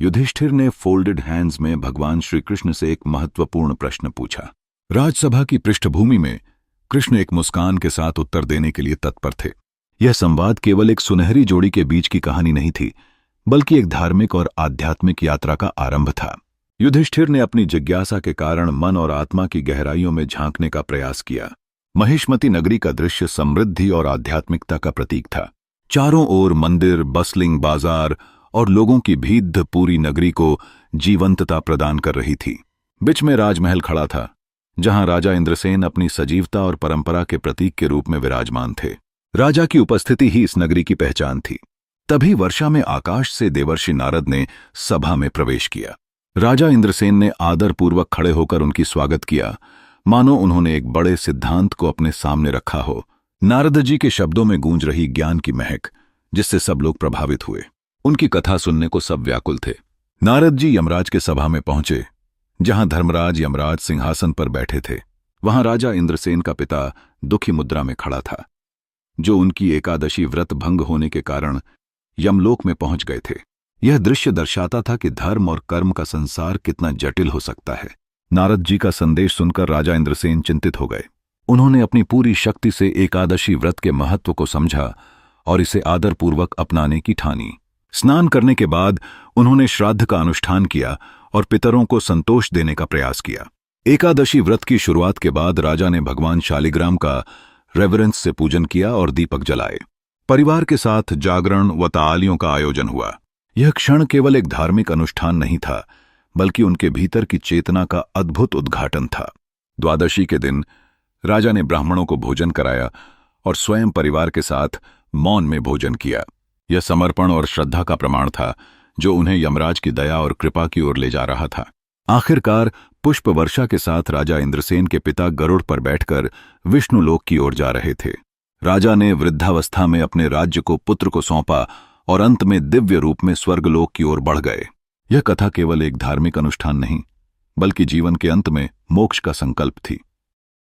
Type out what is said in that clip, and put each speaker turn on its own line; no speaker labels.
युधिष्ठिर ने folded hands में भगवान श्री कृष्ण से एक महत्वपूर्ण प्रश्न पूछा। राजसभा की पृष्ठभूमि में कृष्ण एक मुस्कान के साथ उत्तर देने के लिए तत्पर थे। यह संवाद केवल एक सुनहरी जोड़ी के बीच की कहानी नहीं थी, बल्कि एक धार्मिक और आध्यात्मिक यात्रा का आरंभ था। युधिष्ठिर ने अपनी जिज्ञासा के कारण मन और आत्मा की गहराइयों में झांकने का प्रयास किया। महिष्मती नगरी का दृश्य समृद्धि और आध्यात्मिकता का प्रतीक था। चारों ओर मंदिर, बसलिंग बाजार और लोगों की भीड़ पूरी नगरी को जीवंतता प्रदान कर रही थी। बीच में राजमहल खड़ा था, जहां राजा इंद्रसेन अपनी सजीवता और परंपरा के प्रतीक के रूप में विराजमान थे। राजा की उपस्थिति ही इस नगरी की पहचान थी। तभी वर्षा में आकाश से देवर्षि नारद ने सभा में प्रवेश किया। राजा इंद्रसेन ने आदरपूर्वक खड़े होकर उनकी स्वागत किया, मानो उन्होंने एक बड़े सिद्धांत को अपने सामने रखा हो। नारद जी के शब्दों में गूंज रही ज्ञान की महक, जिससे सब लोग प्रभावित हुए। उनकी कथा सुनने को सब व्याकुल थे। नारद जी यमराज के सभा में पहुंचे, जहां धर्मराज यमराज सिंहासन पर बैठे थे। वहां राजा इंद्रसेन का पिता दुखी मुद्रा में खड़ा था, जो उनकी एकादशी व्रत भंग होने के कारण यमलोक में पहुंच गए थे। यह दृश्य दर्शाता था कि धर्म और कर्म का संसार कितना जटिल हो सकता है। नारद जी का संदेश सुनकर राजा इंद्रसेन चिंतित हो गए। उन्होंने अपनी पूरी शक्ति से एकादशी व्रत के महत्व को समझा और इसे आदरपूर्वक अपनाने की ठानी। स्नान करने के बाद उन्होंने श्राद्ध का अनुष्ठान किया और पितरों को संतोष देने का प्रयास किया। एकादशी व्रत की शुरुआत के बाद राजा ने भगवान शालिग्राम का रेवरेंस से पूजन किया और दीपक जलाए। परिवार के साथ जागरण व तालियों का आयोजन हुआ। यह क्षण केवल एक धार्मिक अनुष्ठान नहीं था, बल्कि उनके भीतर की चेतना का अद्भुत उद्घाटन था। द्वादशी के दिन राजा ने ब्राह्मणों को भोजन कराया और स्वयं परिवार के साथ मौन में भोजन किया। यह समर्पण और श्रद्धा का प्रमाण था, जो उन्हें यमराज की दया और कृपा की ओर ले जा रहा था। आखिरकार पुष्प वर्षा के साथ राजा इंद्रसेन के पिता गरुड़ पर बैठकर विष्णुलोक की ओर जा रहे थे। राजा ने वृद्धावस्था में अपने राज्य को पुत्र को सौंपा और अंत में दिव्य रूप में स्वर्गलोक की ओर बढ़ गए। यह कथा केवल एक धार्मिक अनुष्ठान नहीं, बल्कि जीवन के अंत में मोक्ष का संकल्प थी।